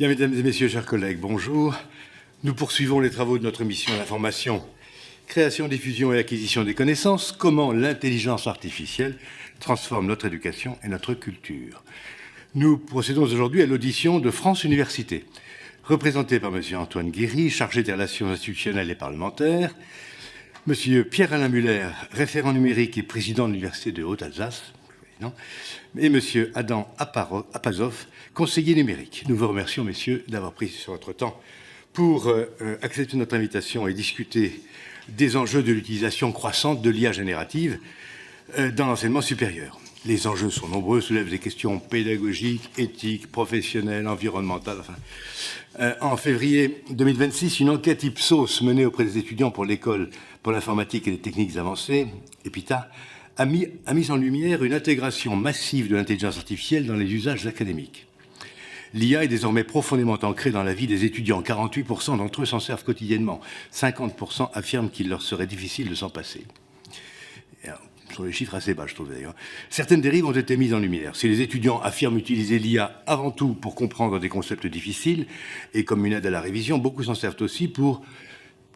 Bien, mesdames et messieurs, chers collègues, bonjour. Nous poursuivons les travaux de notre mission d'information, création, diffusion et acquisition des connaissances, comment l'intelligence artificielle transforme notre éducation et notre culture. Nous procédons aujourd'hui à l'audition de France Université, représentée par M. Antoine Guéry, chargé des relations institutionnelles et parlementaires, M. Pierre-Alain Muller, référent numérique et président de l'Université de Haute-Alsace, et M. Adam Apazov, conseiller numérique. Nous vous remercions, messieurs, d'avoir pris sur votre temps pour accepter notre invitation et discuter des enjeux de l'utilisation croissante de l'IA générative dans l'enseignement supérieur. Les enjeux sont nombreux, soulèvent des questions pédagogiques, éthiques, professionnelles, environnementales. En février 2026, une enquête Ipsos menée auprès des étudiants pour l'école pour l'informatique et les techniques avancées, EPITA, a mis en lumière une intégration massive de l'intelligence artificielle dans les usages académiques. L'IA est désormais profondément ancrée dans la vie des étudiants. 48% d'entre eux s'en servent quotidiennement. 50% affirment qu'il leur serait difficile de s'en passer. Ce sont des chiffres assez bas, je trouve d'ailleurs. Certaines dérives ont été mises en lumière. Si les étudiants affirment utiliser l'IA avant tout pour comprendre des concepts difficiles et comme une aide à la révision, beaucoup s'en servent aussi pour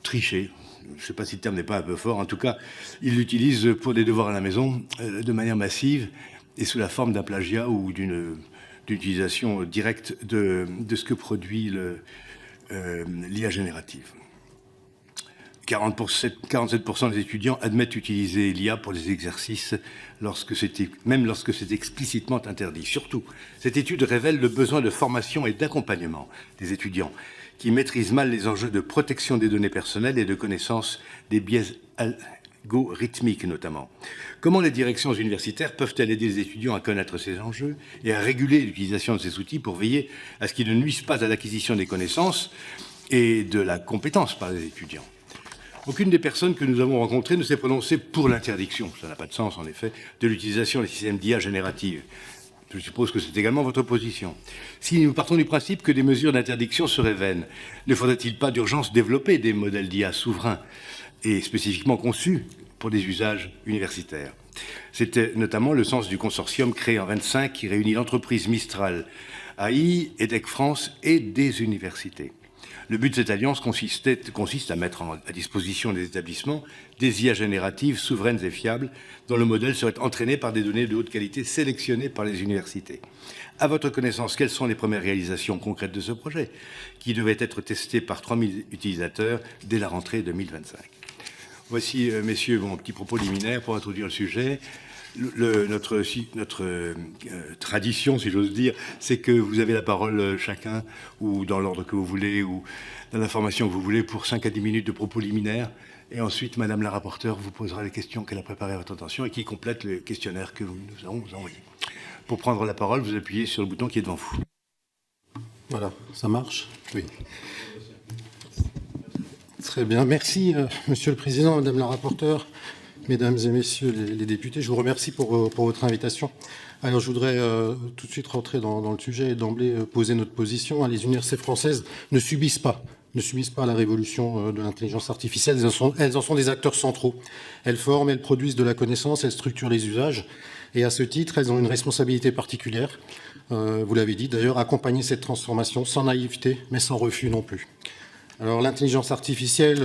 tricher. Je ne sais pas si le terme n'est pas un peu fort. En tout cas, ils l'utilisent pour des devoirs à la maison de manière massive et sous la forme d'un plagiat ou d'une utilisation directe de ce que produit l'IA générative. 47% des étudiants admettent utiliser l'IA pour des exercices même lorsque c'est explicitement interdit. Surtout, cette étude révèle le besoin de formation et d'accompagnement des étudiants qui maîtrisent mal les enjeux de protection des données personnelles et de connaissance des biais algorithmiques notamment. Comment les directions universitaires peuvent-elles aider les étudiants à connaître ces enjeux et à réguler l'utilisation de ces outils pour veiller à ce qu'ils ne nuisent pas à l'acquisition des connaissances et de la compétence par les étudiants? Aucune des personnes que nous avons rencontrées ne s'est prononcée pour l'interdiction, ça n'a pas de sens en effet, de l'utilisation des systèmes d'IA générative. Je suppose que c'est également votre position. Si nous partons du principe que des mesures d'interdiction seraient vaines, ne faudrait-il pas d'urgence développer des modèles d'IA souverains et spécifiquement conçus pour des usages universitaires? C'était notamment le sens du consortium créé en 1925 qui réunit l'entreprise Mistral AI, EDEC France et des universités. Le but de cette alliance consiste à mettre à disposition des établissements des IA génératives souveraines et fiables dont le modèle serait entraîné par des données de haute qualité sélectionnées par les universités. À votre connaissance, quelles sont les premières réalisations concrètes de ce projet qui devait être testé par 3000 utilisateurs dès la rentrée 2025 ? Voici, messieurs, mon petit propos liminaire pour introduire le sujet. Notre tradition, si j'ose dire, c'est que vous avez la parole chacun, ou dans l'ordre que vous voulez, ou dans l'information que vous voulez, pour 5 à 10 minutes de propos liminaires. Et ensuite, Madame la rapporteure vous posera les questions qu'elle a préparées à votre attention et qui complètent le questionnaire que nous avons envoyé. Pour prendre la parole, vous appuyez sur le bouton qui est devant vous. Voilà, ça marche? Oui. Très bien. Merci, Monsieur le Président, Madame la rapporteure. Mesdames et messieurs les députés, je vous remercie pour votre invitation. Alors, je voudrais tout de suite rentrer dans le sujet et d'emblée poser notre position. Les universités françaises ne subissent pas la révolution de l'intelligence artificielle. Elles en sont des acteurs centraux. Elles forment, elles produisent de la connaissance, elles structurent les usages. Et à ce titre, elles ont une responsabilité particulière. Vous l'avez dit d'ailleurs, accompagner cette transformation sans naïveté, mais sans refus non plus. Alors, l'intelligence artificielle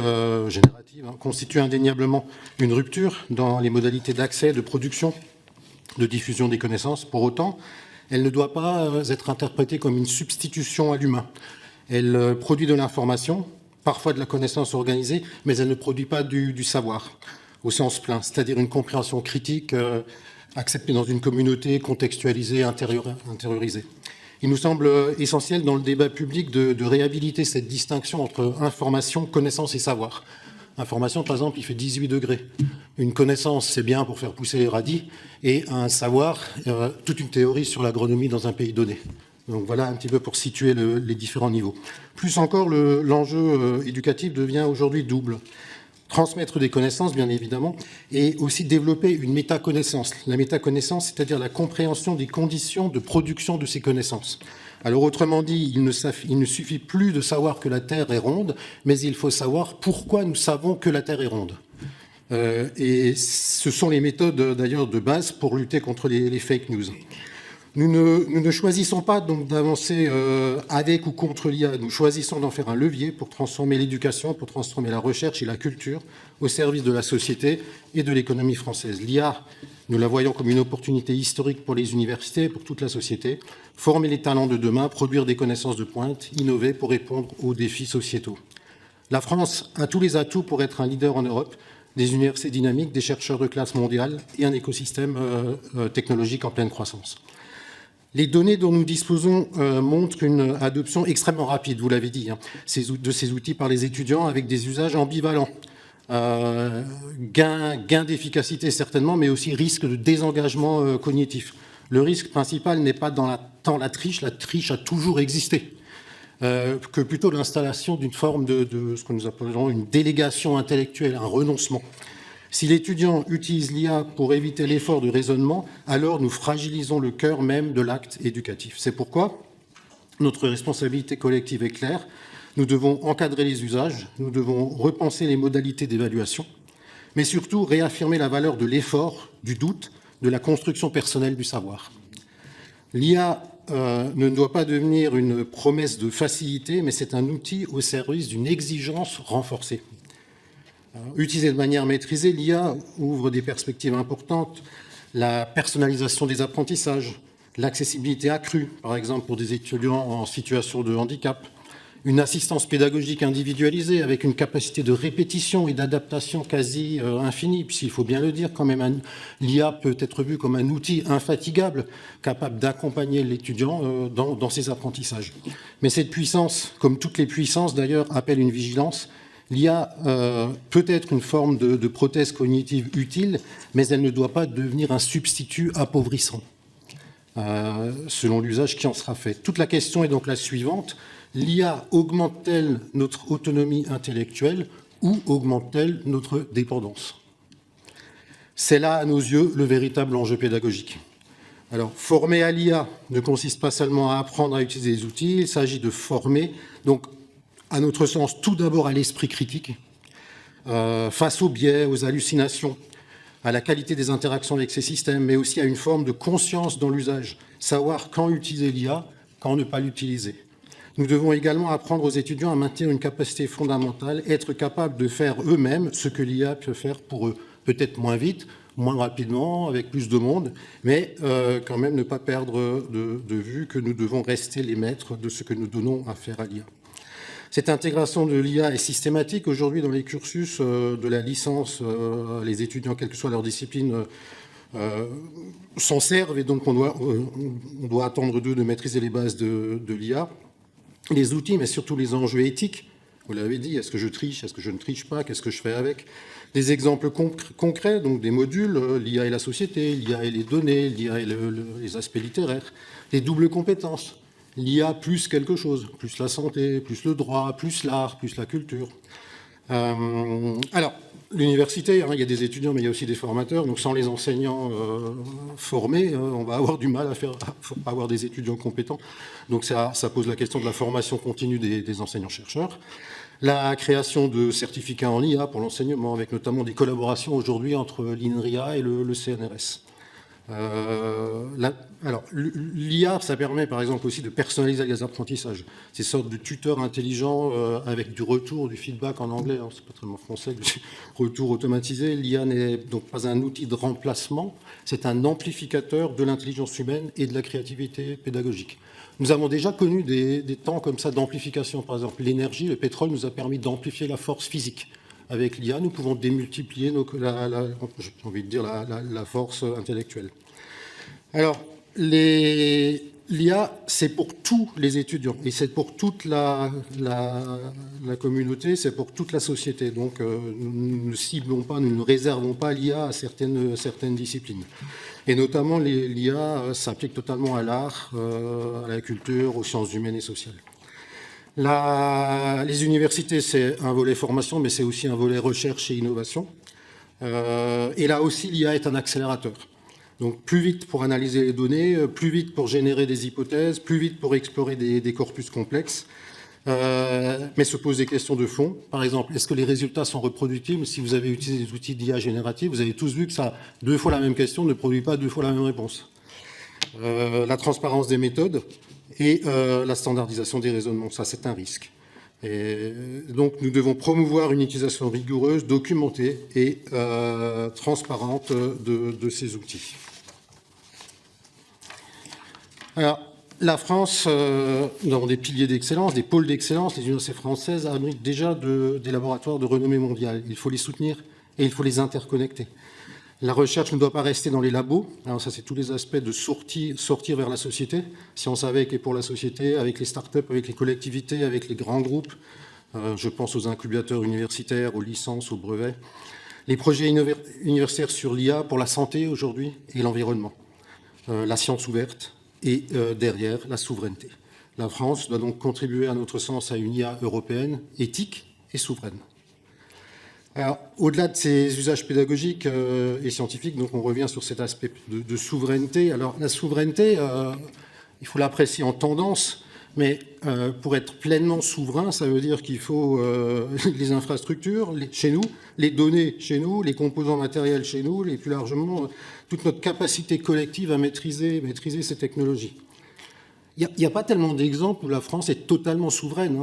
générative constitue indéniablement une rupture dans les modalités d'accès, de production, de diffusion des connaissances. Pour autant, elle ne doit pas être interprétée comme une substitution à l'humain. Elle produit de l'information, parfois de la connaissance organisée, mais elle ne produit pas du savoir au sens plein, c'est-à-dire une compréhension critique acceptée dans une communauté, contextualisée, intériorisée. Il nous semble essentiel dans le débat public de réhabiliter cette distinction entre information, connaissance et savoir. Information, par exemple, il fait 18 degrés. Une connaissance, c'est bien pour faire pousser les radis, et un savoir, toute une théorie sur l'agronomie dans un pays donné. Donc voilà un petit peu pour situer les différents niveaux. Plus encore, l'enjeu éducatif devient aujourd'hui double. Transmettre des connaissances, bien évidemment, et aussi développer une métaconnaissance. La métaconnaissance, c'est-à-dire la compréhension des conditions de production de ces connaissances. Alors, autrement dit, il ne suffit plus de savoir que la Terre est ronde, mais il faut savoir pourquoi nous savons que la Terre est ronde. Et ce sont les méthodes, d'ailleurs, de base pour lutter contre les fake news. Nous ne choisissons pas donc d'avancer avec ou contre l'IA, nous choisissons d'en faire un levier pour transformer l'éducation, pour transformer la recherche et la culture au service de la société et de l'économie française. L'IA, nous la voyons comme une opportunité historique pour les universités, pour toute la société, former les talents de demain, produire des connaissances de pointe, innover pour répondre aux défis sociétaux. La France a tous les atouts pour être un leader en Europe, des universités dynamiques, des chercheurs de classe mondiale et un écosystème technologique en pleine croissance. Les données dont nous disposons montrent une adoption extrêmement rapide, vous l'avez dit, de ces outils par les étudiants avec des usages ambivalents. Gain d'efficacité certainement, mais aussi risque de désengagement cognitif. Le risque principal n'est pas tant la triche a toujours existé, que plutôt l'installation d'une forme de ce que nous appellerons une délégation intellectuelle, un renoncement. Si l'étudiant utilise l'IA pour éviter l'effort de raisonnement, alors nous fragilisons le cœur même de l'acte éducatif. C'est pourquoi notre responsabilité collective est claire. Nous devons encadrer les usages, nous devons repenser les modalités d'évaluation, mais surtout réaffirmer la valeur de l'effort, du doute, de la construction personnelle du savoir. L'IA ne doit pas devenir une promesse de facilité, mais c'est un outil au service d'une exigence renforcée. Utilisée de manière maîtrisée, l'IA ouvre des perspectives importantes, la personnalisation des apprentissages, l'accessibilité accrue, par exemple pour des étudiants en situation de handicap, une assistance pédagogique individualisée avec une capacité de répétition et d'adaptation quasi infinie, puisqu'il faut bien le dire, quand même, l'IA peut être vue comme un outil infatigable, capable d'accompagner l'étudiant dans ses apprentissages. Mais cette puissance, comme toutes les puissances d'ailleurs, appelle une vigilance. L'IA peut être une forme de prothèse cognitive utile, mais elle ne doit pas devenir un substitut appauvrissant, selon l'usage qui en sera fait. Toute la question est donc la suivante. L'IA augmente-t-elle notre autonomie intellectuelle ou augmente-t-elle notre dépendance? C'est là, à nos yeux, le véritable enjeu pédagogique. Alors, former à l'IA ne consiste pas seulement à apprendre à utiliser les outils, il s'agit de former, donc, à notre sens, tout d'abord à l'esprit critique, face aux biais, aux hallucinations, à la qualité des interactions avec ces systèmes, mais aussi à une forme de conscience dans l'usage, savoir quand utiliser l'IA, quand ne pas l'utiliser. Nous devons également apprendre aux étudiants à maintenir une capacité fondamentale, être capables de faire eux-mêmes ce que l'IA peut faire pour eux, peut-être moins vite, moins rapidement, avec plus de monde, mais quand même ne pas perdre de vue que nous devons rester les maîtres de ce que nous donnons à faire à l'IA. Cette intégration de l'IA est systématique aujourd'hui dans les cursus de la licence. Les étudiants, quelle que soit leur discipline, s'en servent et donc on doit attendre d'eux de maîtriser les bases de l'IA. Les outils, mais surtout les enjeux éthiques. Vous l'avez dit, est-ce que je triche, est-ce que je ne triche pas, qu'est-ce que je fais avec? Des exemples concrets, donc des modules, l'IA et la société, l'IA et les données, l'IA et les aspects littéraires, les doubles compétences. L'IA plus quelque chose, plus la santé, plus le droit, plus l'art, plus la culture. Alors, l'université, il y a des étudiants, mais il y a aussi des formateurs. Donc, sans les enseignants formés, on va avoir du mal à avoir des étudiants compétents. Donc, ça pose la question de la formation continue des enseignants-chercheurs. La création de certificats en IA pour l'enseignement, avec notamment des collaborations aujourd'hui entre l'INRIA et le CNRS. Alors, l'IA, ça permet par exemple aussi de personnaliser les apprentissages. Ces sortes de tuteurs intelligents avec du retour, du feedback en anglais, c'est pas tellement français, du retour automatisé. L'IA n'est donc pas un outil de remplacement, c'est un amplificateur de l'intelligence humaine et de la créativité pédagogique. Nous avons déjà connu des temps comme ça d'amplification. Par exemple, l'énergie, le pétrole nous a permis d'amplifier la force physique. Avec l'IA, nous pouvons démultiplier la force intellectuelle. Alors, l'IA, c'est pour tous les étudiants et c'est pour toute la communauté, c'est pour toute la société. Donc, nous ne ciblons pas, nous ne réservons pas l'IA à certaines disciplines. Et notamment, l'IA s'applique totalement à l'art, à la culture, aux sciences humaines et sociales. Les universités, c'est un volet formation, mais c'est aussi un volet recherche et innovation. Et là aussi, l'IA est un accélérateur. Donc, plus vite pour analyser les données, plus vite pour générer des hypothèses, plus vite pour explorer des corpus complexes, mais se pose des questions de fond. Par exemple, est-ce que les résultats sont reproductibles? Si vous avez utilisé des outils d'IA génératifs, vous avez tous vu que ça, 2 fois la même question ne produit pas 2 fois la même réponse. la transparence des méthodes et la standardisation des raisonnements. Ça, c'est un risque. Et donc, nous devons promouvoir une utilisation rigoureuse, documentée et transparente de ces outils. Alors, la France, dans des piliers d'excellence, des pôles d'excellence, les universités françaises abritent déjà des laboratoires de renommée mondiale. Il faut les soutenir et il faut les interconnecter. La recherche ne doit pas rester dans les labos. Alors ça, c'est tous les aspects de sortir vers la société. Science avec et pour la société, avec les startups, avec les collectivités, avec les grands groupes. Je pense aux incubateurs universitaires, aux licences, aux brevets. Les projets universitaires sur l'IA pour la santé aujourd'hui et l'environnement. La science ouverte et derrière, la souveraineté. La France doit donc contribuer, à notre sens, à une IA européenne éthique et souveraine. Alors, au-delà de ces usages pédagogiques et scientifiques, donc on revient sur cet aspect de souveraineté. Alors, la souveraineté, il faut l'apprécier en tendance, mais pour être pleinement souverain, ça veut dire qu'il faut les infrastructures chez nous, les données chez nous, les composants matériels chez nous, et plus largement, toute notre capacité collective à maîtriser ces technologies. Il n'y a pas tellement d'exemples où la France est totalement souveraine.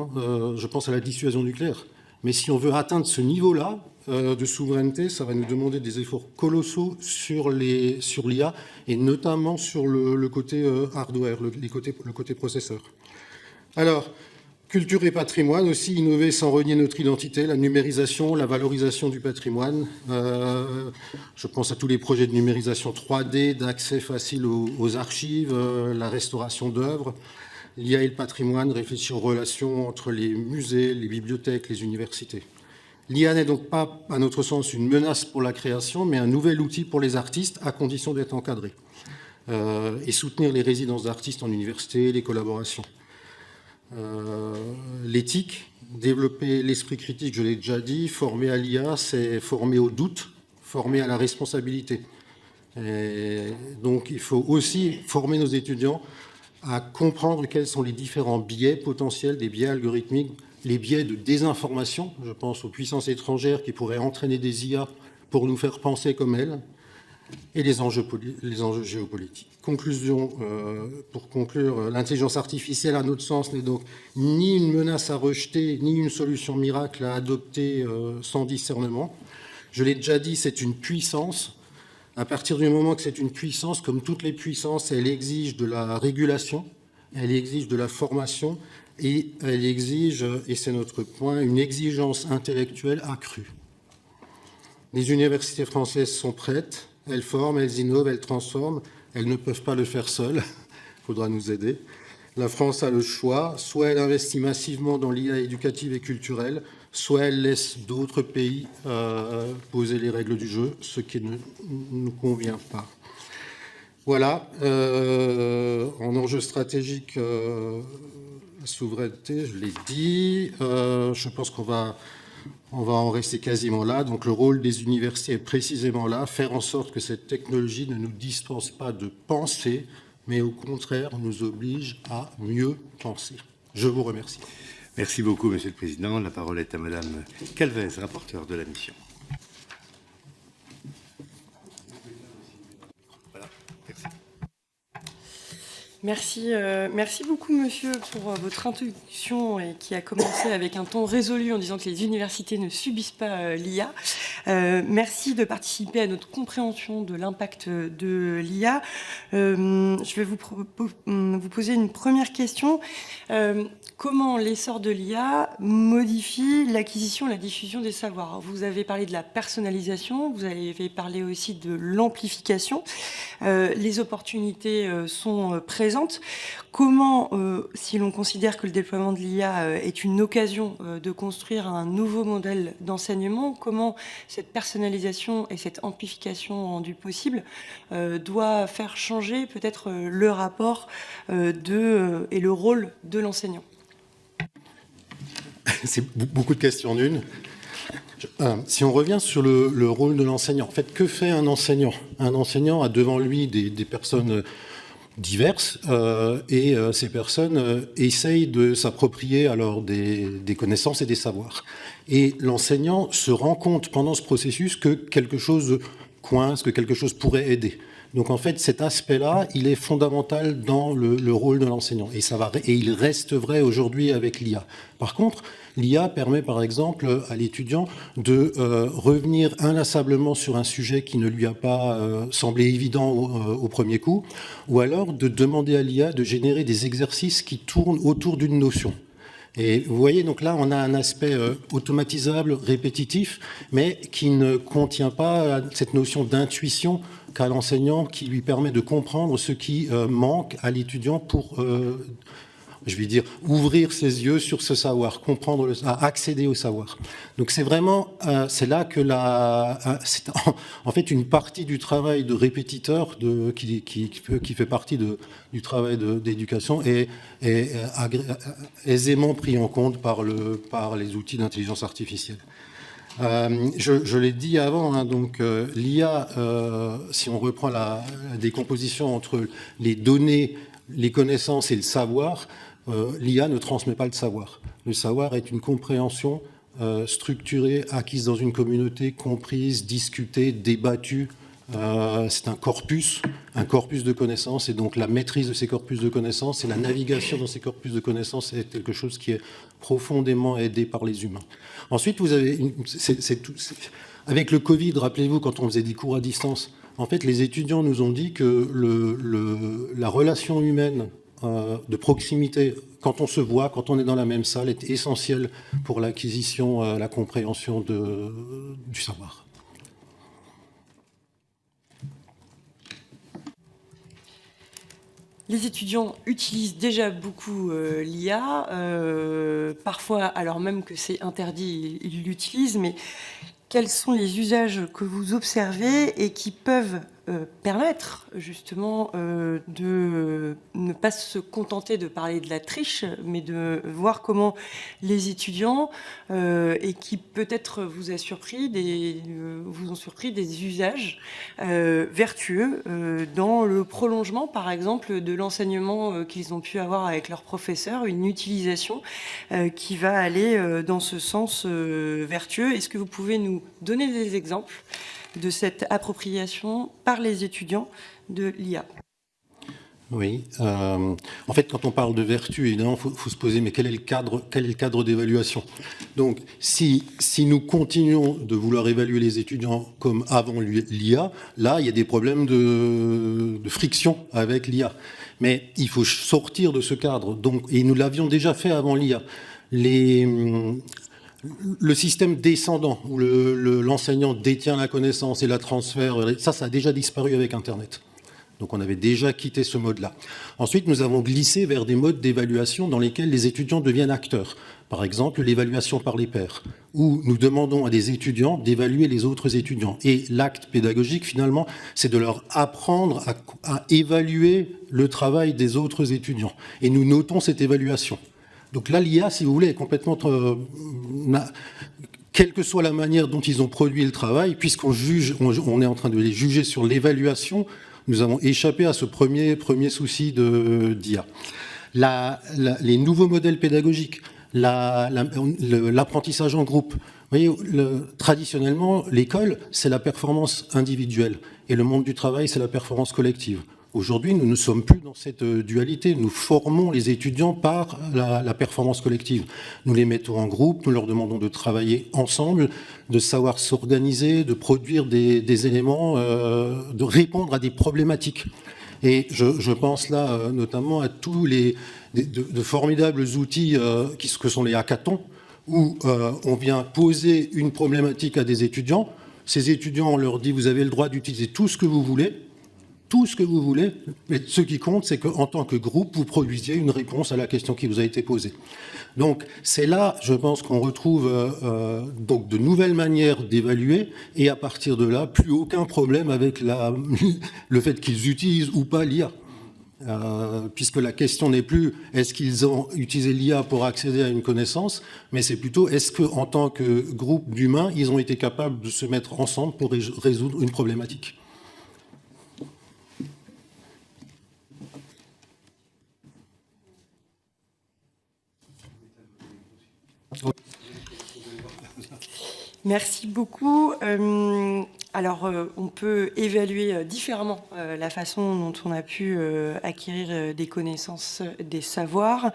Je pense à la dissuasion nucléaire. Mais si on veut atteindre ce niveau-là de souveraineté, ça va nous demander des efforts colossaux sur l'IA et notamment sur le côté hardware, le côté processeur. Alors, culture et patrimoine aussi, innover sans renier notre identité, la numérisation, la valorisation du patrimoine. Je pense à tous les projets de numérisation 3D, d'accès facile aux archives, la restauration d'œuvres. L'IA et le patrimoine, réfléchir aux relations entre les musées, les bibliothèques, les universités. L'IA n'est donc pas, à notre sens, une menace pour la création, mais un nouvel outil pour les artistes, à condition d'être encadré. Et soutenir les résidences d'artistes en université, les collaborations. L'éthique, développer l'esprit critique, je l'ai déjà dit, former à l'IA, c'est former au doute, former à la responsabilité. Et donc il faut aussi former nos étudiants à comprendre quels sont les différents biais potentiels, des biais algorithmiques, les biais de désinformation, je pense aux puissances étrangères qui pourraient entraîner des IA pour nous faire penser comme elles, et les enjeux géopolitiques. Conclusion, pour conclure, l'intelligence artificielle, à notre sens, n'est donc ni une menace à rejeter, ni une solution miracle à adopter sans discernement. Je l'ai déjà dit, c'est une puissance. À partir du moment que c'est une puissance, comme toutes les puissances, elle exige de la régulation, elle exige de la formation, et elle exige, et c'est notre point, une exigence intellectuelle accrue. Les universités françaises sont prêtes, elles forment, elles innovent, elles transforment, elles ne peuvent pas le faire seules, il faudra nous aider. La France a le choix, soit elle investit massivement dans l'IA éducative et culturelle, soit elle laisse d'autres pays poser les règles du jeu, ce qui ne nous convient pas. Voilà, en enjeu stratégique, la souveraineté, je l'ai dit, je pense qu'on va en rester quasiment là. Donc le rôle des universités est précisément là, faire en sorte que cette technologie ne nous dispense pas de penser, mais au contraire nous oblige à mieux penser. Je vous remercie. Merci beaucoup, Monsieur le Président. La parole est à Madame Calvez, rapporteure de la mission. Voilà, merci. Merci beaucoup, monsieur, pour votre introduction et qui a commencé avec un ton résolu en disant que les universités ne subissent pas l'IA. Merci de participer à notre compréhension de l'impact de l'IA. Je vais vous poser une première question. Comment l'essor de l'IA modifie l'acquisition et la diffusion des savoirs? Alors, vous avez parlé de la personnalisation, vous avez parlé aussi de l'amplification. Les opportunités sont présentes. Comment, si l'on considère que le déploiement de l'IA est une occasion de construire un nouveau modèle d'enseignement, comment cette personnalisation et cette amplification rendue possible doit faire changer peut-être le rapport et le rôle de l'enseignant? C'est beaucoup de questions en une. Si on revient sur le rôle de l'enseignant, en fait, que fait un enseignant? Un enseignant a devant lui des personnes diverses et ces personnes essayent de s'approprier alors des connaissances et des savoirs. Et l'enseignant se rend compte pendant ce processus que quelque chose coince, que quelque chose pourrait aider. Donc en fait, cet aspect-là, il est fondamental dans le rôle de l'enseignant. Et il reste vrai aujourd'hui avec l'IA. Par contre, l'IA permet par exemple à l'étudiant de revenir inlassablement sur un sujet qui ne lui a pas semblé évident au premier coup, ou alors de demander à l'IA de générer des exercices qui tournent autour d'une notion. Et vous voyez, donc là, on a un aspect automatisable, répétitif, mais qui ne contient pas cette notion d'intuition qu'a l'enseignant, qui lui permet de comprendre ce qui manque à l'étudiant pour, je vais dire, ouvrir ses yeux sur ce savoir, comprendre, accéder au savoir. Donc c'est vraiment, c'est là que c'est en fait une partie du travail de répétiteur qui fait partie du travail d'éducation et aisément pris en compte par les outils d'intelligence artificielle. Je l'ai dit avant, hein, donc l'IA, si on reprend la décomposition entre les données, les connaissances et le savoir, l'IA ne transmet pas le savoir. Le savoir est une compréhension structurée, acquise dans une communauté, comprise, discutée, débattue. C'est un corpus de connaissances, et donc la maîtrise de ces corpus de connaissances et la navigation dans ces corpus de connaissances est quelque chose qui est profondément aidé par les humains. Ensuite, vous avez avec le Covid, rappelez-vous, quand on faisait des cours à distance, en fait, les étudiants nous ont dit que la relation humaine de proximité, quand on se voit, quand on est dans la même salle, est essentielle pour l'acquisition, la compréhension du savoir. Les étudiants utilisent déjà beaucoup l'IA, parfois alors même que c'est interdit, ils l'utilisent, mais quels sont les usages que vous observez et qui peuvent permettre justement de ne pas se contenter de parler de la triche, mais de voir comment les étudiants, et qui peut-être vous ont surpris des usages vertueux dans le prolongement, par exemple, de l'enseignement qu'ils ont pu avoir avec leurs professeurs, une utilisation qui va aller dans ce sens vertueux. Est-ce que vous pouvez nous donner des exemples de cette appropriation par les étudiants de l'IA? Oui. En fait, quand on parle de vertu, évidemment, il faut se poser, mais quel est le cadre d'évaluation? Donc, si nous continuons de vouloir évaluer les étudiants comme avant l'IA, là, il y a des problèmes de friction avec l'IA. Mais il faut sortir de ce cadre. Donc, et nous l'avions déjà fait avant l'IA. Le système descendant, où l'enseignant détient la connaissance et la transfère, ça a déjà disparu avec Internet. Donc on avait déjà quitté ce mode-là. Ensuite, nous avons glissé vers des modes d'évaluation dans lesquels les étudiants deviennent acteurs. Par exemple, l'évaluation par les pairs, où nous demandons à des étudiants d'évaluer les autres étudiants. Et l'acte pédagogique, finalement, c'est de leur apprendre à évaluer le travail des autres étudiants. Et nous notons cette évaluation. Donc là, l'IA, si vous voulez, est complètement... quelle que soit la manière dont ils ont produit le travail, puisqu'on est en train de les juger sur l'évaluation, nous avons échappé à ce premier souci d'IA. Les nouveaux modèles pédagogiques, l'apprentissage en groupe. Vous voyez, traditionnellement, l'école, c'est la performance individuelle, et le monde du travail, c'est la performance collective. Aujourd'hui, nous ne sommes plus dans cette dualité. Nous formons les étudiants par la performance collective. Nous les mettons en groupe, nous leur demandons de travailler ensemble, de savoir s'organiser, de produire des éléments, de répondre à des problématiques. Et je pense là notamment à tous de formidables outils que sont les hackathons, où on vient poser une problématique à des étudiants. Ces étudiants, on leur dit, vous avez le droit d'utiliser tout ce que vous voulez, mais ce qui compte, c'est qu'en tant que groupe, vous produisiez une réponse à la question qui vous a été posée. Donc, c'est là, je pense, qu'on retrouve donc de nouvelles manières d'évaluer, et à partir de là, plus aucun problème avec le fait qu'ils utilisent ou pas l'IA. Puisque la question n'est plus est-ce qu'ils ont utilisé l'IA pour accéder à une connaissance, mais c'est plutôt est-ce qu'en tant que groupe d'humains, ils ont été capables de se mettre ensemble pour résoudre une problématique. Merci beaucoup. Alors, on peut évaluer différemment la façon dont on a pu acquérir des connaissances, des savoirs.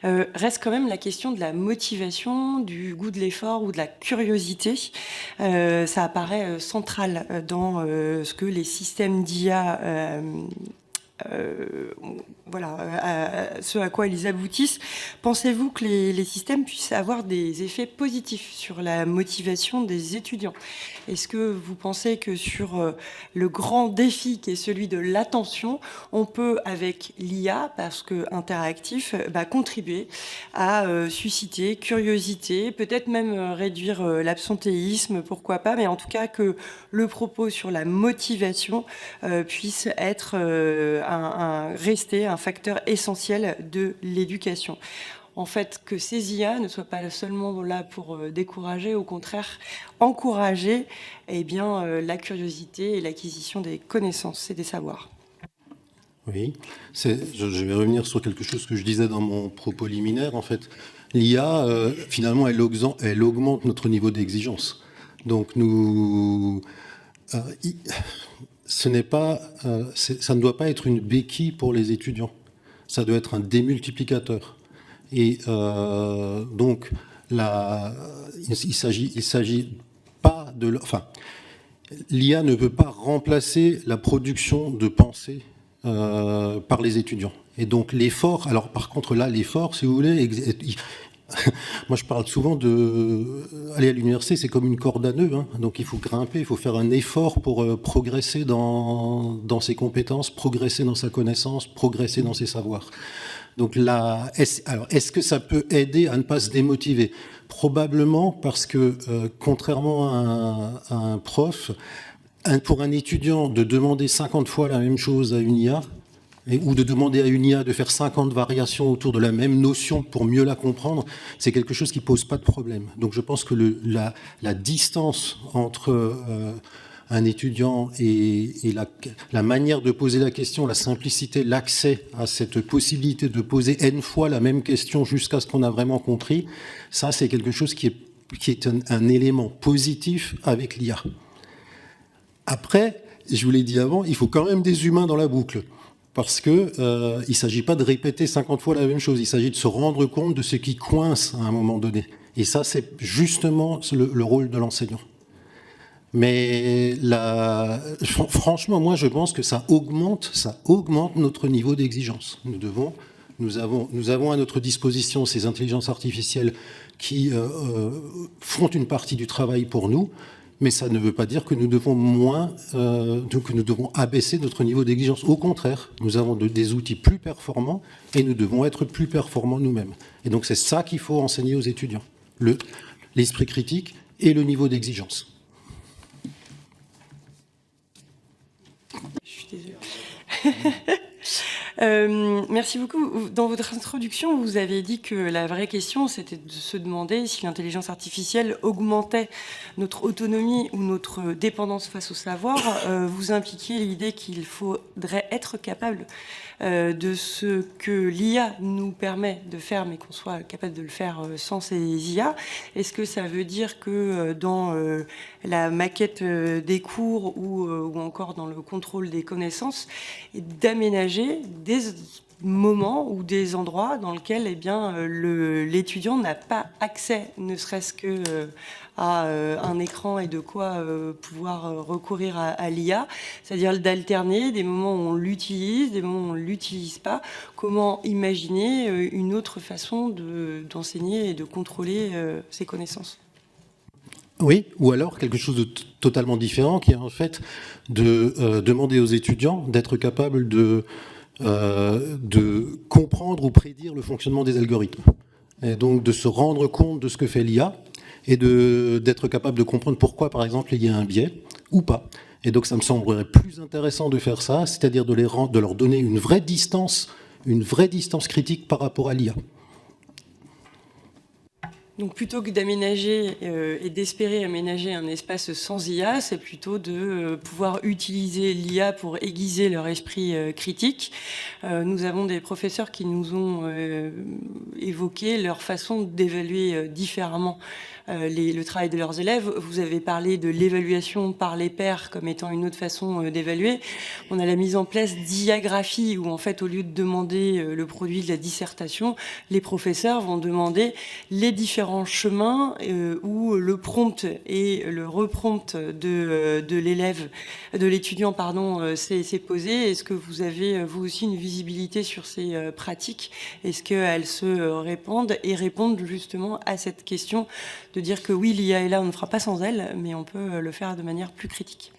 Reste quand même la question de la motivation, du goût de l'effort ou de la curiosité. Ça apparaît central dans ce que les systèmes d'IA ce à quoi ils aboutissent. Pensez-vous que les systèmes puissent avoir des effets positifs sur la motivation des étudiants? Est-ce que vous pensez que sur le grand défi qui est celui de l'attention, on peut, avec l'IA, parce que interactif, contribuer à susciter curiosité, peut-être même réduire l'absentéisme, pourquoi pas, mais en tout cas que le propos sur la motivation puisse être rester un facteur essentiel de l'éducation. En fait, que ces IA ne soient pas seulement là pour décourager, au contraire, encourager la curiosité et l'acquisition des connaissances et des savoirs. Oui, je vais revenir sur quelque chose que je disais dans mon propos liminaire. En fait, l'IA, finalement, elle augmente notre niveau d'exigence. Donc, ça ne doit pas être une béquille pour les étudiants. Ça doit être un démultiplicateur. Et donc, il s'agit pas de... Enfin, l'IA ne peut pas remplacer la production de pensée par les étudiants. Et donc, l'effort... Alors, par contre, là, l'effort, si vous voulez... Moi, je parle souvent aller à l'université, c'est comme une corde à nœuds. Hein. Donc, il faut grimper, il faut faire un effort pour progresser dans ses compétences, progresser dans sa connaissance, progresser dans ses savoirs. Donc là, est-ce que ça peut aider à ne pas se démotiver? Probablement, parce que contrairement à un prof, pour un étudiant de demander 50 fois la même chose à une IA, ou de demander à une IA de faire 50 variations autour de la même notion pour mieux la comprendre, c'est quelque chose qui ne pose pas de problème. Donc je pense que la distance entre un étudiant et la manière de poser la question, la simplicité, l'accès à cette possibilité de poser N fois la même question jusqu'à ce qu'on a vraiment compris, ça c'est quelque chose qui est un élément positif avec l'IA. Après, je vous l'ai dit avant, il faut quand même des humains dans la boucle. Parce que il ne s'agit pas de répéter 50 fois la même chose, il s'agit de se rendre compte de ce qui coince à un moment donné. Et ça, c'est justement le rôle de l'enseignant. Mais franchement, moi, je pense que ça augmente notre niveau d'exigence. Nous avons à notre disposition ces intelligences artificielles qui font une partie du travail pour nous. Mais ça ne veut pas dire que nous devons que nous devons abaisser notre niveau d'exigence. Au contraire, nous avons des outils plus performants et nous devons être plus performants nous-mêmes. Et donc c'est ça qu'il faut enseigner aux étudiants, l'esprit critique et le niveau d'exigence. Je suis désolée. Merci beaucoup. Dans votre introduction, vous avez dit que la vraie question, c'était de se demander si l'intelligence artificielle augmentait notre autonomie ou notre dépendance face au savoir. Vous impliquiez l'idée qu'il faudrait être capable de ce que l'IA nous permet de faire, mais qu'on soit capable de le faire sans ces IA. Est-ce que ça veut dire que dans la maquette des cours ou encore dans le contrôle des connaissances, d'aménager des moments ou des endroits dans lesquels l'étudiant n'a pas accès, ne serait-ce que à un écran et de quoi pouvoir recourir à l'IA, c'est-à-dire d'alterner des moments où on l'utilise, des moments où on ne l'utilise pas. Comment imaginer une autre façon d'enseigner et de contrôler ces connaissances? Oui, ou alors quelque chose de totalement différent, qui est en fait de demander aux étudiants d'être capables de comprendre ou prédire le fonctionnement des algorithmes. Et donc de se rendre compte de ce que fait l'IA et d'être capable de comprendre pourquoi, par exemple, il y a un biais ou pas. Et donc ça me semblerait plus intéressant de faire ça, c'est-à-dire de leur donner une vraie distance critique par rapport à l'IA. Donc plutôt que d'aménager et d'espérer aménager un espace sans IA, c'est plutôt de pouvoir utiliser l'IA pour aiguiser leur esprit critique. Nous avons des professeurs qui nous ont évoqué leur façon d'évaluer différemment le travail de leurs élèves. Vous avez parlé de l'évaluation par les pairs comme étant une autre façon d'évaluer. On a la mise en place d'IAgraphie où en fait au lieu de demander le produit de la dissertation, les professeurs vont demander les différents chemins où le prompt et le reprompt de l'élève, de l'étudiant s'est posé. Est-ce que vous avez vous aussi une visibilité sur ces pratiques? Est-ce qu'elles se répandent et répondent justement à cette question de dire que oui, l'IA est là, on ne fera pas sans elle, mais on peut le faire de manière plus critique?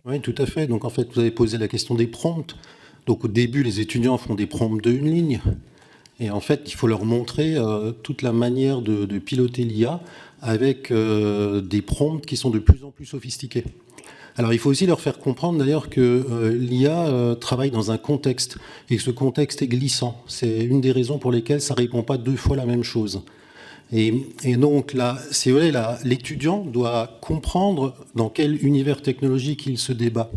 Oui, tout à fait. Donc en fait, vous avez posé la question des prompts. Donc au début, les étudiants font des prompts de une ligne. Et en fait, il faut leur montrer toute la manière de piloter l'IA avec des prompts qui sont de plus en plus sophistiqués. Alors il faut aussi leur faire comprendre d'ailleurs que l'IA travaille dans un contexte et que ce contexte est glissant. C'est une des raisons pour lesquelles ça ne répond pas 2 fois la même chose. Et donc là, si vous voulez, l'étudiant doit comprendre dans quel univers technologique il se débat.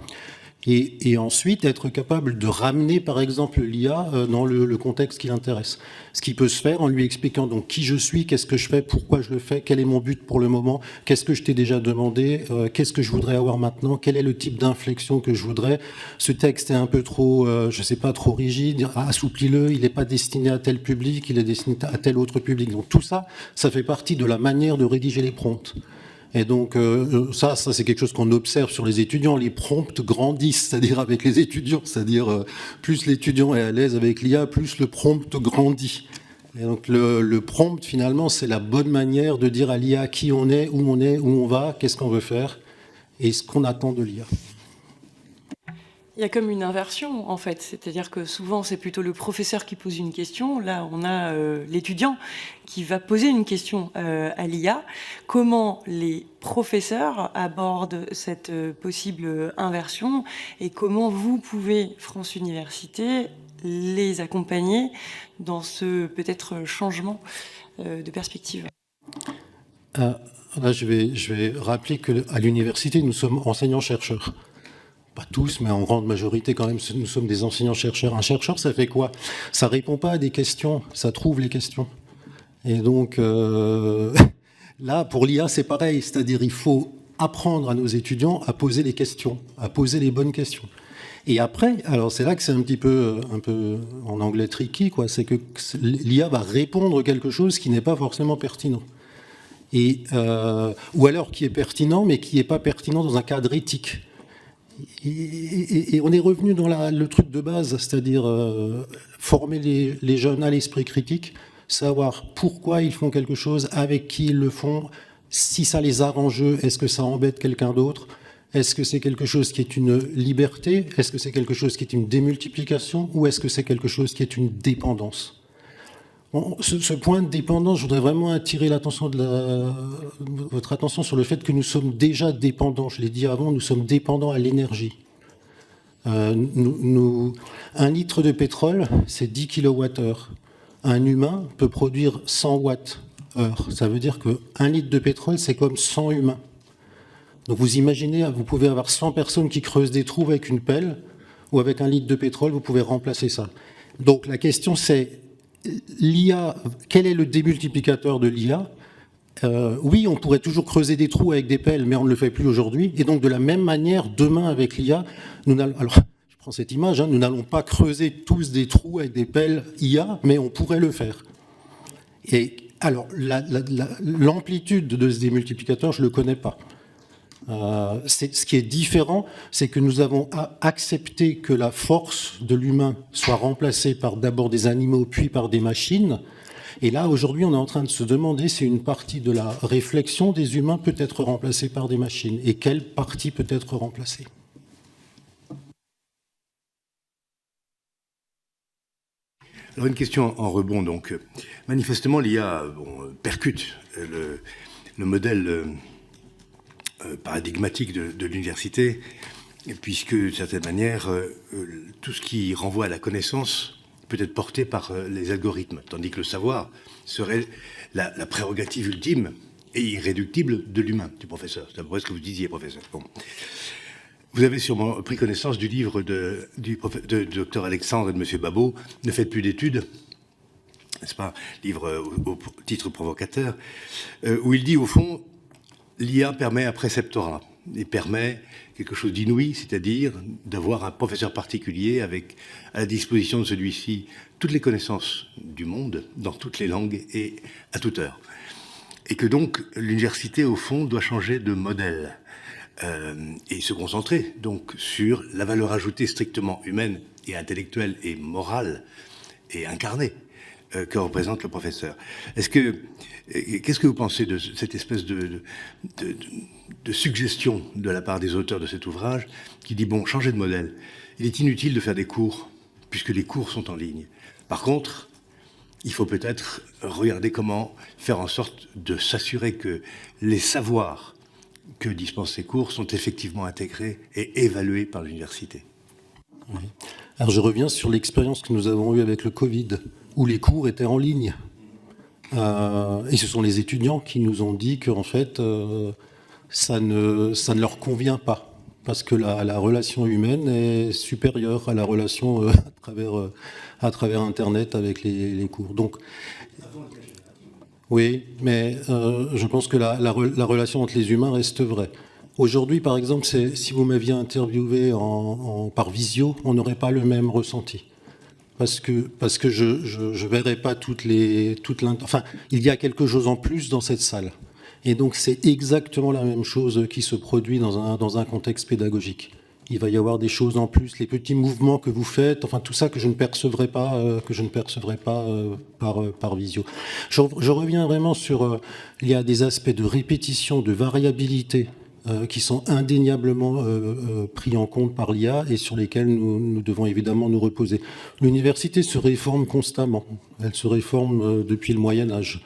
Et ensuite être capable de ramener par exemple l'IA dans le contexte qui l'intéresse. Ce qui peut se faire en lui expliquant donc qui je suis, qu'est-ce que je fais, pourquoi je le fais, quel est mon but pour le moment, qu'est-ce que je t'ai déjà demandé, qu'est-ce que je voudrais avoir maintenant, quel est le type d'inflexion que je voudrais. Ce texte est un peu trop, je sais pas, trop rigide, assouplis-le, il n'est pas destiné à tel public, il est destiné à tel autre public. Donc tout ça, ça fait partie de la manière de rédiger les prompts. Et donc ça c'est quelque chose qu'on observe sur les étudiants. Les prompts grandissent, c'est-à-dire avec les étudiants, c'est-à-dire plus l'étudiant est à l'aise avec l'IA, plus le prompt grandit. Et donc le prompt finalement c'est la bonne manière de dire à l'IA qui on est, où on va, qu'est-ce qu'on veut faire et ce qu'on attend de l'IA. Il y a comme une inversion, en fait. C'est-à-dire que souvent, c'est plutôt le professeur qui pose une question. Là, on a l'étudiant qui va poser une question à l'IA. Comment les professeurs abordent cette possible inversion et comment vous pouvez, France Université, les accompagner dans ce peut-être changement de perspective? Là, je vais rappeler qu'à l'université, nous sommes enseignants-chercheurs. Pas tous, mais en grande majorité quand même, nous sommes des enseignants-chercheurs. Un chercheur, ça fait quoi? Ça répond pas à des questions, ça trouve les questions. Et donc, là, pour l'IA, c'est pareil. C'est-à-dire, il faut apprendre à nos étudiants à poser les questions, à poser les bonnes questions. Et après, alors c'est là que c'est un peu en anglais tricky, quoi. C'est que l'IA va répondre quelque chose qui n'est pas forcément pertinent. Ou alors qui est pertinent, mais qui n'est pas pertinent dans un cadre éthique. Et on est revenu dans le truc de base, c'est-à-dire former les jeunes à l'esprit critique, savoir pourquoi ils font quelque chose, avec qui ils le font, si ça les arrange, est-ce que ça embête quelqu'un d'autre, est-ce que c'est quelque chose qui est une liberté, est-ce que c'est quelque chose qui est une démultiplication, ou est-ce que c'est quelque chose qui est une dépendance. Ce point de dépendance, je voudrais vraiment attirer votre attention sur le fait que nous sommes déjà dépendants. Je l'ai dit avant, nous sommes dépendants à l'énergie. 1 litre de pétrole, c'est 10 kWh. Un humain peut produire 100 Wh. Ça veut dire qu'1 litre de pétrole, c'est comme 100 humains. Donc vous imaginez, vous pouvez avoir 100 personnes qui creusent des trous avec une pelle, ou avec 1 litre de pétrole, vous pouvez remplacer ça. Donc la question c'est, l'IA, quel est le démultiplicateur de l'IA? Oui, on pourrait toujours creuser des trous avec des pelles, mais on ne le fait plus aujourd'hui. Et donc, de la même manière, demain, avec l'IA, alors, je prends cette image, nous n'allons pas creuser tous des trous avec des pelles IA, mais on pourrait le faire. Et alors, l'amplitude de ce démultiplicateur, je ne le connais pas. Ce qui est différent, c'est que nous avons accepté que la force de l'humain soit remplacée par d'abord des animaux, puis par des machines. Et là, aujourd'hui, on est en train de se demander si une partie de la réflexion des humains peut être remplacée par des machines. Et quelle partie peut être remplacée? Alors une question en rebond. Donc, manifestement, l'IA percute le modèle paradigmatique de l'université, puisque, d'une certaine manière, tout ce qui renvoie à la connaissance peut être porté par les algorithmes, tandis que le savoir serait la prérogative ultime et irréductible de l'humain, du professeur. C'est à peu près ce que vous disiez, professeur. Bon. Vous avez sûrement pris connaissance du livre du docteur Alexandre et de M. Babot, « Ne faites plus d'études », n'est-ce pas, livre au titre provocateur, où il dit, au fond, l'IA permet un préceptorat et permet quelque chose d'inouï, c'est-à-dire d'avoir un professeur particulier avec à la disposition de celui-ci toutes les connaissances du monde, dans toutes les langues et à toute heure. Et que donc l'université, au fond, doit changer de modèle et se concentrer donc sur la valeur ajoutée strictement humaine et intellectuelle et morale et incarnée que représente le professeur. Qu'est-ce que vous pensez de cette espèce de suggestion de la part des auteurs de cet ouvrage qui dit, bon, changez de modèle. Il est inutile de faire des cours, puisque les cours sont en ligne. Par contre, il faut peut-être regarder comment faire en sorte de s'assurer que les savoirs que dispensent ces cours sont effectivement intégrés et évalués par l'université. Oui. Alors je reviens sur l'expérience que nous avons eue avec le Covid, où les cours étaient en ligne. Et ce sont les étudiants qui nous ont dit qu'en fait, ça ne leur convient pas, parce que la relation humaine est supérieure à la relation à travers Internet avec les cours. Donc, oui, mais je pense que la relation entre les humains reste vraie. Aujourd'hui, par exemple, si vous m'aviez interviewé par visio, on n'aurait pas le même ressenti. Parce que je verrais pas enfin, il y a quelque chose en plus dans cette salle. Et donc, c'est exactement la même chose qui se produit dans un contexte pédagogique. Il va y avoir des choses en plus, les petits mouvements que vous faites, enfin, tout ça que je ne percevrais pas, par visio. Je reviens vraiment sur, il y a des aspects de répétition, de variabilité, qui sont indéniablement pris en compte par l'IA et sur lesquels nous devons évidemment nous reposer. L'université se réforme constamment. Elle se réforme depuis le Moyen-Âge.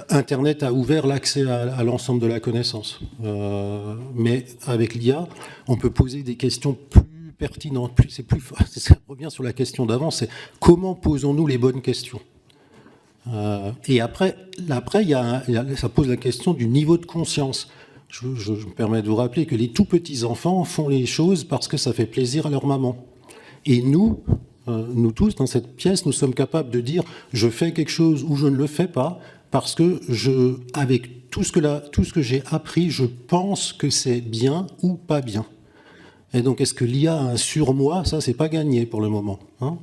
Internet a ouvert l'accès à l'ensemble de la connaissance. Mais avec l'IA, on peut poser des questions plus pertinentes. Ça revient sur la question d'avant, c'est comment posons-nous les bonnes questions ? Et après, ça pose la question du niveau de conscience. Je me permets de vous rappeler que les tout petits enfants font les choses parce que ça fait plaisir à leur maman. Et nous tous, dans cette pièce, nous sommes capables de dire je fais quelque chose ou je ne le fais pas parce que avec tout ce que j'ai appris, je pense que c'est bien ou pas bien. Et donc, est-ce que l'IA a un surmoi ? Ça, c'est pas gagné pour le moment. Hein ?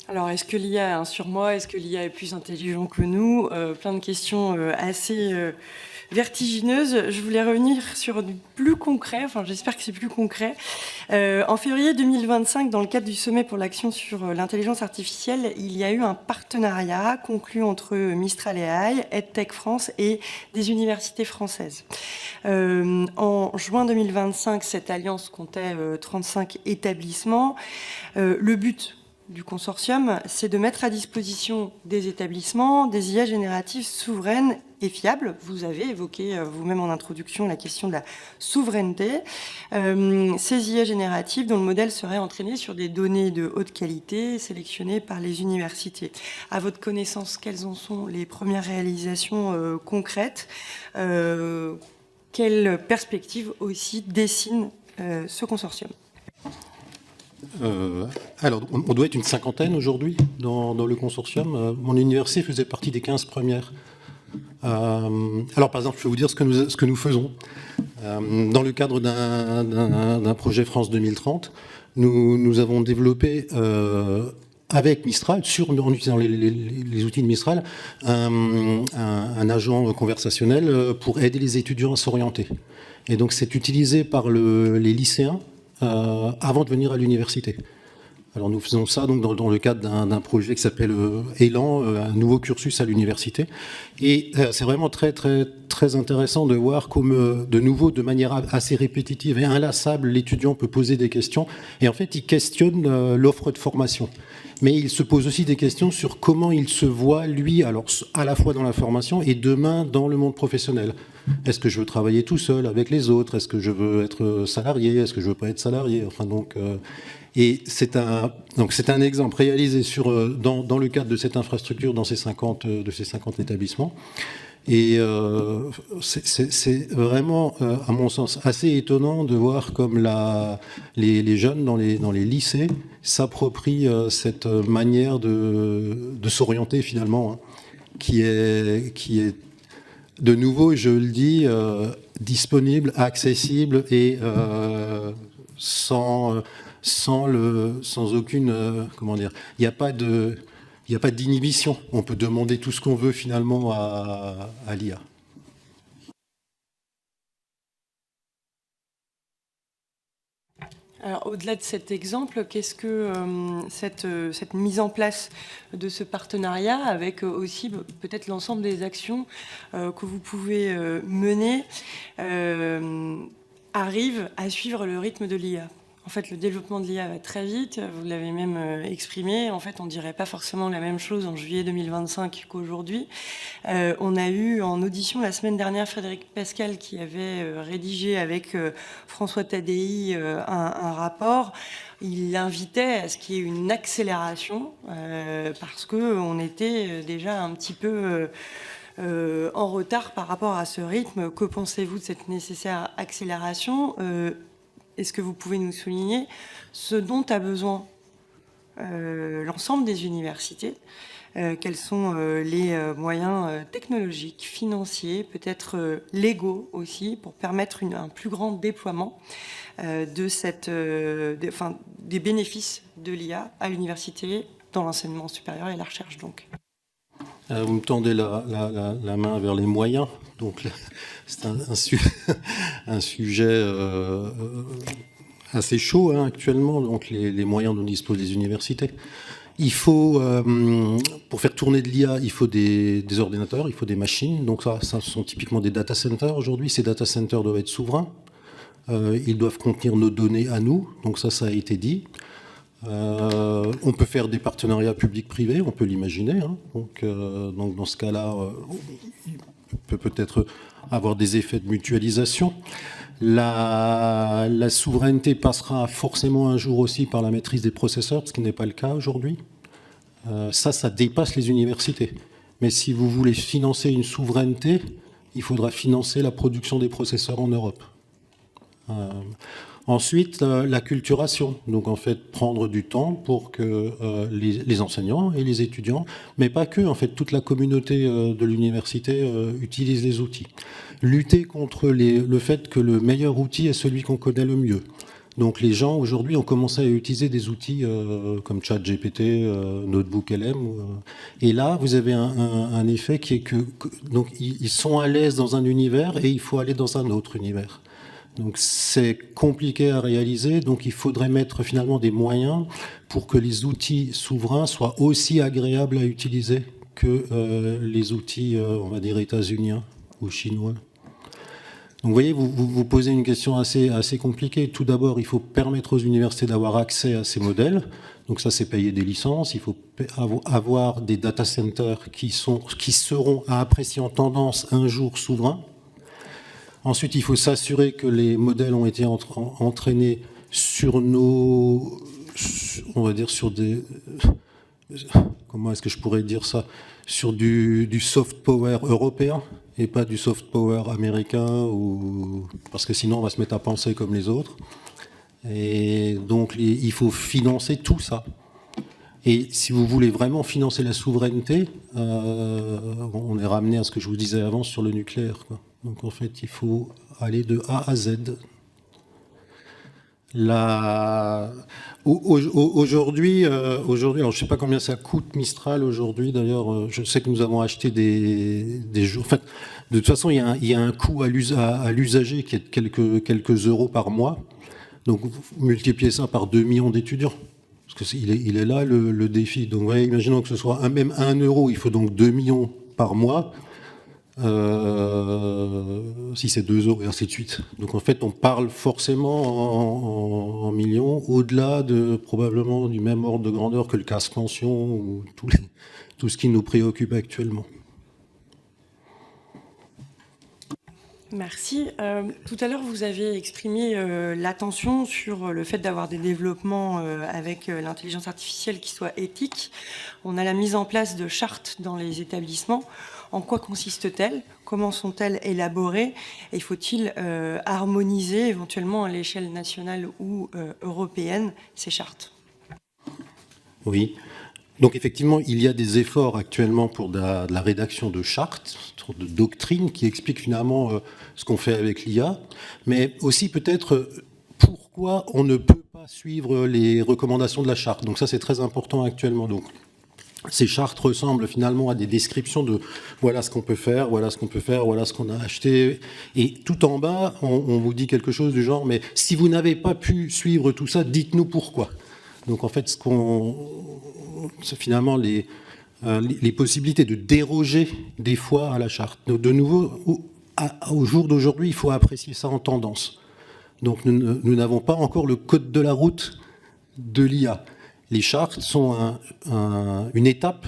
Alors, est-ce que l'IA a un surmoi ? Est-ce que l'IA est plus intelligent que nous ? Plein de questions assez vertigineuses. Je voulais revenir sur du plus concret, enfin j'espère que c'est plus concret. En février 2025, dans le cadre du sommet pour l'action sur l'intelligence artificielle, il y a eu un partenariat conclu entre Mistral AI, EdTech France et des universités françaises. En juin 2025, cette alliance comptait 35 établissements. Le but du consortium, c'est de mettre à disposition des établissements des IA génératives souveraines et fiables. Vous avez évoqué vous-même en introduction la question de la souveraineté. Ces IA génératives dont le modèle serait entraîné sur des données de haute qualité sélectionnées par les universités. À votre connaissance, quelles en sont les premières réalisations concrètes ? Quelles perspectives aussi dessine ce consortium ? Alors, on doit être une cinquantaine aujourd'hui dans le consortium. Mon université faisait partie des 15 premières. Alors, par exemple, je vais vous dire ce que nous faisons. Dans le cadre d'un projet France 2030, nous avons développé, avec Mistral, en utilisant les outils de Mistral, un agent conversationnel pour aider les étudiants à s'orienter. Et donc, c'est utilisé par les lycéens avant de venir à l'université. Alors nous faisons ça donc dans le cadre d'un projet qui s'appelle Élan, un nouveau cursus à l'université. Et c'est vraiment très très très intéressant de voir comme de nouveau, de manière assez répétitive et inlassable, l'étudiant peut poser des questions. Et en fait, il questionne l'offre de formation. Mais il se pose aussi des questions sur comment il se voit, lui, alors à la fois dans la formation et demain dans le monde professionnel. Est-ce que je veux travailler tout seul avec les autres? Est-ce que je veux être salarié? Est-ce que je veux pas être salarié? Enfin donc... Et c'est un exemple réalisé dans le cadre de cette infrastructure de ces 50 établissements. Et c'est vraiment, à mon sens, assez étonnant de voir comme les jeunes dans les lycées s'approprient cette manière de s'orienter finalement, hein, qui est de nouveau, je le dis, disponible, accessible et sans aucune, comment dire, il n'y a pas d'inhibition. On peut demander tout ce qu'on veut finalement à l'IA. Alors, au-delà de cet exemple, qu'est-ce que cette mise en place de ce partenariat, avec aussi peut-être l'ensemble des actions que vous pouvez mener, arrive à suivre le rythme de l'IA? En fait, le développement de l'IA va très vite, vous l'avez même exprimé. En fait, on ne dirait pas forcément la même chose en juillet 2025 qu'aujourd'hui. On a eu en audition la semaine dernière Frédéric Pascal qui avait rédigé avec François Tadei un rapport. Il invitait à ce qu'il y ait une accélération parce qu'on était déjà un petit peu... en retard par rapport à ce rythme. Que pensez-vous de cette nécessaire accélération ? Est-ce que vous pouvez nous souligner ce dont a besoin l'ensemble des universités? Quels sont les moyens technologiques, financiers, peut-être légaux aussi, pour permettre un plus grand déploiement des bénéfices de l'IA à l'université, dans l'enseignement supérieur et la recherche donc? Vous me tendez la main vers les moyens. Donc, c'est un sujet assez chaud hein, actuellement. Donc, les moyens dont disposent les universités. Il faut, pour faire tourner de l'IA, il faut des ordinateurs, il faut des machines. Donc, ça sont typiquement des data centers aujourd'hui. Ces data centers doivent être souverains. Ils doivent contenir nos données à nous. Donc, ça a été dit. On peut faire des partenariats publics-privés, on peut l'imaginer. Hein. Donc, dans ce cas-là, on peut peut-être avoir des effets de mutualisation. La souveraineté passera forcément un jour aussi par la maîtrise des processeurs, ce qui n'est pas le cas aujourd'hui. Ça dépasse les universités. Mais si vous voulez financer une souveraineté, il faudra financer la production des processeurs en Europe. Ensuite, l'acculturation. Donc, en fait, prendre du temps pour que les enseignants et les étudiants, mais pas que, en fait, toute la communauté de l'université utilise les outils. Lutter contre le fait que le meilleur outil est celui qu'on connaît le mieux. Donc, les gens, aujourd'hui, ont commencé à utiliser des outils comme ChatGPT, NotebookLM. Et là, vous avez un effet qui est que donc, ils sont à l'aise dans un univers et il faut aller dans un autre univers. Donc c'est compliqué à réaliser, donc il faudrait mettre finalement des moyens pour que les outils souverains soient aussi agréables à utiliser que les outils, on va dire, états-uniens ou chinois. Donc vous voyez, vous posez une question assez compliquée. Tout d'abord, il faut permettre aux universités d'avoir accès à ces modèles. Donc ça, c'est payer des licences. Il faut avoir des data centers qui seront à apprécier en tendance un jour souverains. Ensuite, il faut s'assurer que les modèles ont été entraînés sur on va dire sur des, comment est-ce que je pourrais dire ça, sur du soft power européen et pas du soft power américain, parce que sinon on va se mettre à penser comme les autres. Et donc, il faut financer tout ça. Et si vous voulez vraiment financer la souveraineté, on est ramené à ce que je vous disais avant sur le nucléaire, quoi. Donc en fait, il faut aller de A à Z. Aujourd'hui, alors je ne sais pas combien ça coûte Mistral aujourd'hui. D'ailleurs, je sais que nous avons acheté des jours. En fait, de toute façon, il y a un coût à l'usager qui est de quelques euros par mois. Donc, vous multipliez ça par 2 millions d'étudiants. Parce qu'il est là le défi. Donc, vous voyez, imaginons que ce soit même 1 euro, il faut donc 2 millions par mois. Si c'est 2 euros et ainsi de suite. Donc en fait, on parle forcément en millions, au-delà de probablement du même ordre de grandeur que le casse pension ou tout ce qui nous préoccupe actuellement. Merci. Tout à l'heure, vous avez exprimé l'attention sur le fait d'avoir des développements avec l'intelligence artificielle qui soient éthiques. On a la mise en place de chartes dans les établissements. En quoi consistent-elles? Comment sont-elles élaborées? Et faut-il harmoniser éventuellement à l'échelle nationale ou européenne ces chartes? Oui. Donc effectivement, il y a des efforts actuellement pour de la rédaction de chartes, de doctrines qui expliquent finalement ce qu'on fait avec l'IA, mais aussi peut-être pourquoi on ne peut pas suivre les recommandations de la charte. Donc ça, c'est très important actuellement. Donc ces chartes ressemblent finalement à des descriptions de voilà ce qu'on peut faire, voilà ce qu'on peut faire, voilà ce qu'on a acheté. Et tout en bas, on vous dit quelque chose du genre, mais si vous n'avez pas pu suivre tout ça, dites-nous pourquoi. Donc en fait, c'est finalement les possibilités de déroger des fois à la charte. Donc, de nouveau, au jour d'aujourd'hui, il faut apprécier ça en tendance. Donc nous n'avons pas encore le code de la route de l'IA. Les chartes sont une étape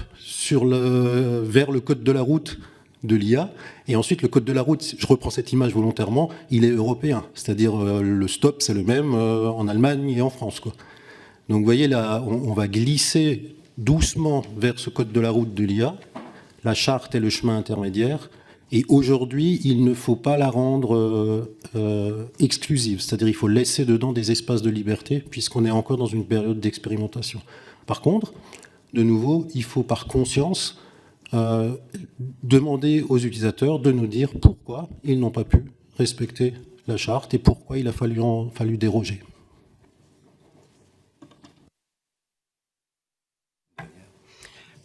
vers le code de la route de l'IA. Et ensuite, le code de la route, je reprends cette image volontairement, il est européen. C'est-à-dire le stop, c'est le même en Allemagne et en France, quoi. Donc vous voyez, là, on va glisser doucement vers ce code de la route de l'IA. La charte est le chemin intermédiaire. Et aujourd'hui, il ne faut pas la rendre exclusive. C'est-à-dire il faut laisser dedans des espaces de liberté, puisqu'on est encore dans une période d'expérimentation. Par contre, de nouveau, il faut par conscience demander aux utilisateurs de nous dire pourquoi ils n'ont pas pu respecter la charte et pourquoi il a fallu déroger.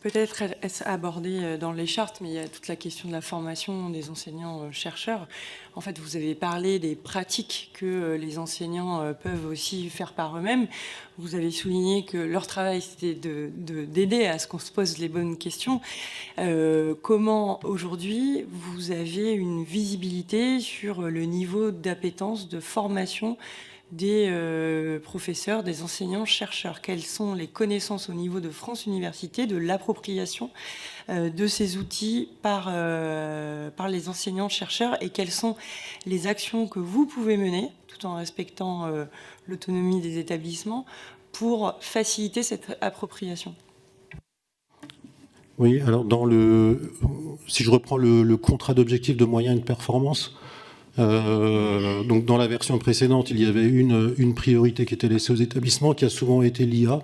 Peut-être est-ce abordé dans les chartes, mais il y a toute la question de la formation des enseignants-chercheurs. En fait, vous avez parlé des pratiques que les enseignants peuvent aussi faire par eux-mêmes. Vous avez souligné que leur travail, c'était d'aider à ce qu'on se pose les bonnes questions. Comment, aujourd'hui, vous avez une visibilité sur le niveau d'appétence, de formation des professeurs, des enseignants, chercheurs? Quelles sont les connaissances au niveau de France Université de l'appropriation de ces outils par les enseignants, chercheurs, et quelles sont les actions que vous pouvez mener, tout en respectant l'autonomie des établissements, pour faciliter cette appropriation? Oui, alors si je reprends le contrat d'objectifs de moyens et de performance, donc dans la version précédente, il y avait une priorité qui était laissée aux établissements, qui a souvent été l'IA.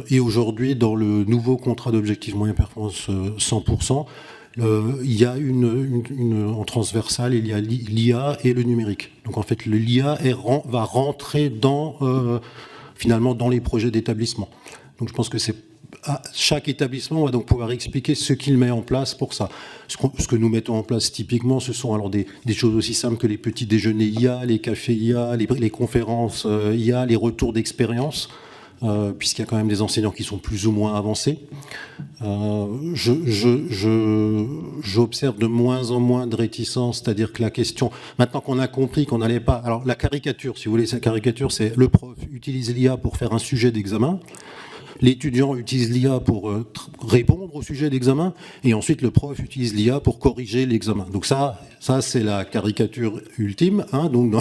Et aujourd'hui, dans le nouveau contrat d'objectifs moyens performance 100%, il y a en transversal, il y a l'IA et le numérique. Donc en fait, l'IA va rentrer finalement dans les projets d'établissement. Donc je pense que chaque établissement va donc pouvoir expliquer ce qu'il met en place pour ça. Ce que nous mettons en place typiquement, ce sont alors des choses aussi simples que les petits déjeuners IA, les cafés IA, les conférences IA, les retours d'expérience, puisqu'il y a quand même des enseignants qui sont plus ou moins avancés. J'observe de moins en moins de réticence, c'est-à-dire que la question, maintenant qu'on a compris qu'on n'allait pas... Alors la caricature, si vous voulez, cette caricature, c'est le prof utilise l'IA pour faire un sujet d'examen. L'étudiant utilise l'IA pour répondre au sujet d'examen, et ensuite le prof utilise l'IA pour corriger l'examen. Donc ça c'est la caricature ultime. Hein, donc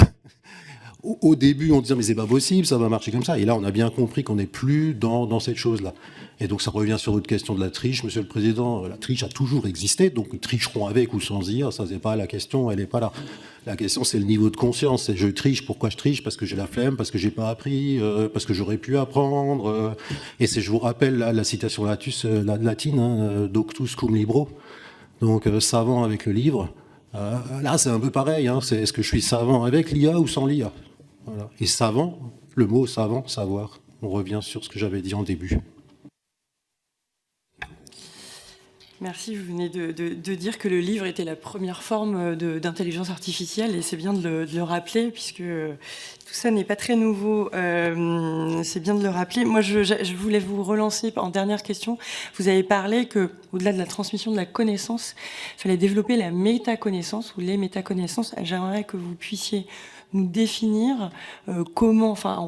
au début, on disait mais c'est pas possible, ça va marcher comme ça. Et là, on a bien compris qu'on n'est plus dans cette chose-là. Et donc ça revient sur votre question de la triche, Monsieur le Président. La triche a toujours existé, donc nous tricherons avec ou sans IA. Ça c'est pas la question, elle n'est pas là. La question, c'est le niveau de conscience. C'est je triche, pourquoi je triche? Parce que j'ai la flemme, parce que j'ai pas appris, parce que j'aurais pu apprendre. Et je vous rappelle la citation latine, hein, doctus cum libro. Donc savant avec le livre. Là, c'est un peu pareil. Hein, est-ce que je suis savant avec l'IA ou sans l'IA? Voilà. Et savant, le mot savant, savoir. On revient sur ce que j'avais dit en début. Merci, vous venez de dire que le livre était la première forme d'intelligence artificielle, et c'est bien de le rappeler, puisque tout ça n'est pas très nouveau. C'est bien de le rappeler. Moi, je voulais vous relancer en dernière question. Vous avez parlé qu'au-delà de la transmission de la connaissance, il fallait développer la métaconnaissance ou les métaconnaissances. J'aimerais que vous puissiez nous définir en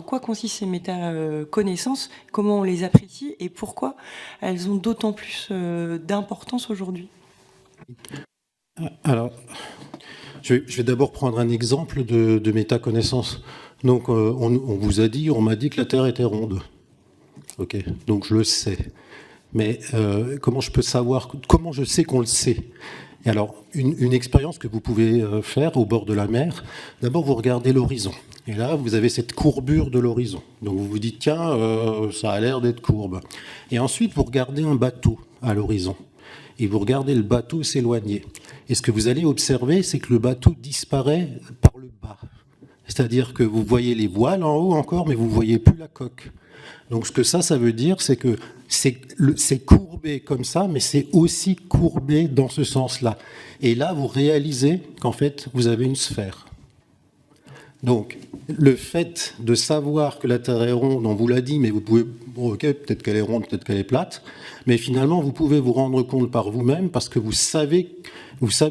quoi consistent ces métaconnaissances, comment on les apprécie et pourquoi elles ont d'autant plus d'importance aujourd'hui. Alors, je vais d'abord prendre un exemple de métaconnaissance. Donc, on m'a dit que la Terre était ronde. Ok, donc je le sais. Mais comment je sais qu'on le sait? Et alors, une expérience que vous pouvez faire au bord de la mer, d'abord vous regardez l'horizon. Et là, vous avez cette courbure de l'horizon. Donc vous vous dites, tiens, ça a l'air d'être courbe. Et ensuite, vous regardez un bateau à l'horizon. Et vous regardez le bateau s'éloigner. Et ce que vous allez observer, c'est que le bateau disparaît par le bas. C'est-à-dire que vous voyez les voiles en haut encore, mais vous ne voyez plus la coque. Donc ce que ça veut dire, c'est que c'est courbé comme ça, mais c'est aussi courbé dans ce sens-là. Et là, vous réalisez qu'en fait, vous avez une sphère. Donc, le fait de savoir que la Terre est ronde, on vous l'a dit, mais vous pouvez, bon, ok, peut-être qu'elle est ronde, peut-être qu'elle est plate, mais finalement, vous pouvez vous rendre compte par vous-même parce que vous savez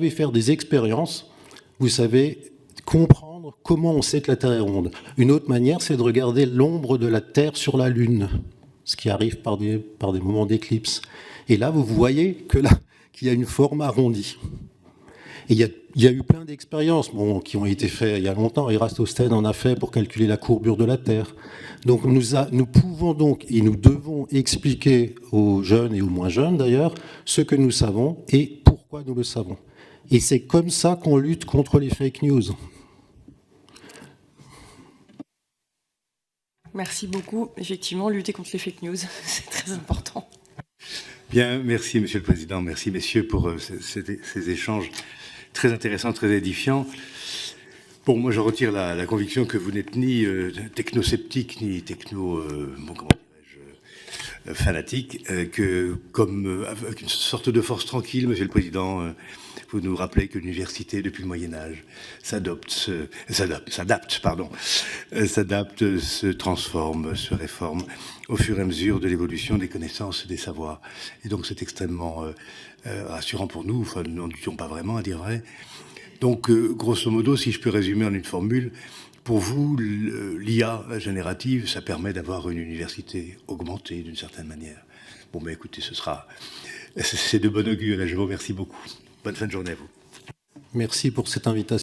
faire des expériences, vous savez comprendre comment on sait que la Terre est ronde. Une autre manière, c'est de regarder l'ombre de la Terre sur la Lune, ce qui arrive par des moments d'éclipse. Et là, vous voyez qu'il y a une forme arrondie. Et il y a eu plein d'expériences qui ont été faites il y a longtemps. Eratosthène en a fait pour calculer la courbure de la Terre. Donc nous pouvons donc, et nous devons expliquer aux jeunes et aux moins jeunes d'ailleurs, ce que nous savons et pourquoi nous le savons. Et c'est comme ça qu'on lutte contre les fake news. Merci beaucoup. Effectivement, lutter contre les fake news, c'est très important. Bien, merci Monsieur le Président, merci messieurs pour ces échanges très intéressants, très édifiants. Bon, moi je retire la conviction que vous n'êtes ni technosceptique, ni fanatique, que comme avec une sorte de force tranquille, Monsieur le Président, vous nous rappelez que l'université, depuis le Moyen-Âge, s'adapte, se transforme, se réforme au fur et à mesure de l'évolution des connaissances et des savoirs. Et donc c'est extrêmement rassurant pour nous, enfin nous n'en doutions pas vraiment à dire vrai. Donc grosso modo, si je peux résumer en une formule, pour vous, l'IA générative, ça permet d'avoir une université augmentée d'une certaine manière. Bon, ben écoutez, c'est de bon augure, là, je vous remercie beaucoup. Bonne fin de journée à vous. Merci pour cette invitation.